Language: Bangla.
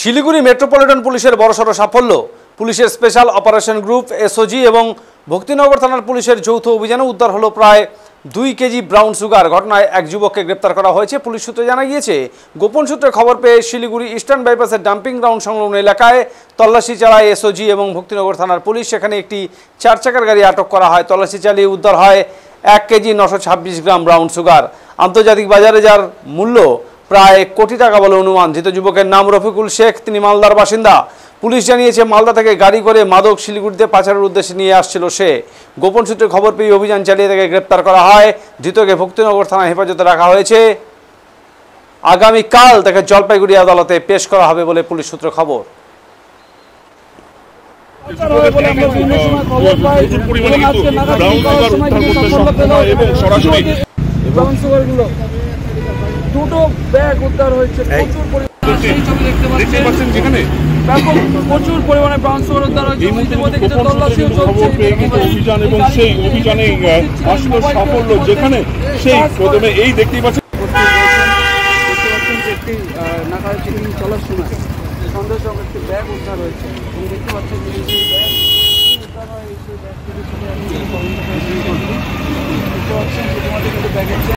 শিলিগুড়ি মেট্রোপলিটন পুলিশের বড়সড় সাফল্য। পুলিশের স্পেশাল অপারেশন গ্রুপ এসওজি এবং ভক্তিনগর থানার পুলিশের যৌথ অভিযানে উদ্ধার হলো প্রায় 2 কেজি ব্রাউন সুগার। ঘটনায় এক যুবককে গ্রেপ্তার করা হয়েছে। পুলিশ সূত্রে জানা গিয়েছে, গোপন সূত্রে খবর পেয়ে শিলিগুড়ি ইস্টার্ন বাইপাসের ডাম্পিং গ্রাউন্ড সংলগ্ন এলাকায় তল্লাশি চালায় এসওজি এবং ভক্তিনগর থানার পুলিশ। সেখানে একটি 4 চাকার গাড়ি আটক করা হয়। তল্লাশি চালিয়ে উদ্ধার হয় 1 কেজি 926 গ্রাম ব্রাউন সুগার। আন্তর্জাতিক বাজারে যার মূল্য প্রায় কোটি টাকা বলে অনুমান। ধৃত যুবকের নাম রফিকুল শেখ, তিনি মালদার বাসিন্দা। পুলিশ জানিয়েছে, মালদা থেকে গাড়ি করে মাদক শিলিগুড়িতে পাচারের উদ্দেশ্যে নিয়ে আসছিল সে। গোপন সূত্রে খবর পেয়ে অভিযান চালিয়ে তাকে গ্রেপ্তার করা হয়। ধৃতকে ভক্তিনগর থানায় হেফাজতে রাখা হয়েছে। আগামীকাল তাকে জলপাইগুড়ি আদালতে পেশ করা হবে বলে পুলিশ সূত্রে খবর। দুটো ব্যাগ উদ্ধার হয়েছে, প্রচুর পরিমাণে ব্রাউন সুগার উদ্ধার হয়েছে। অভিযান এবং সেই অভিযানে আসলো সাফল্য, যেখানে সেই প্রথমে এই দেখতেই পাচ্ছেন একটি নাকাল চেকিং চলার সময় সন্দেহজনক একটি ব্যাগ উদ্ধার হয়েছে। দেখতে পাচ্ছেন যে সেই ব্যাগ উদ্ধার হয়, সেই ব্যাগ থেকে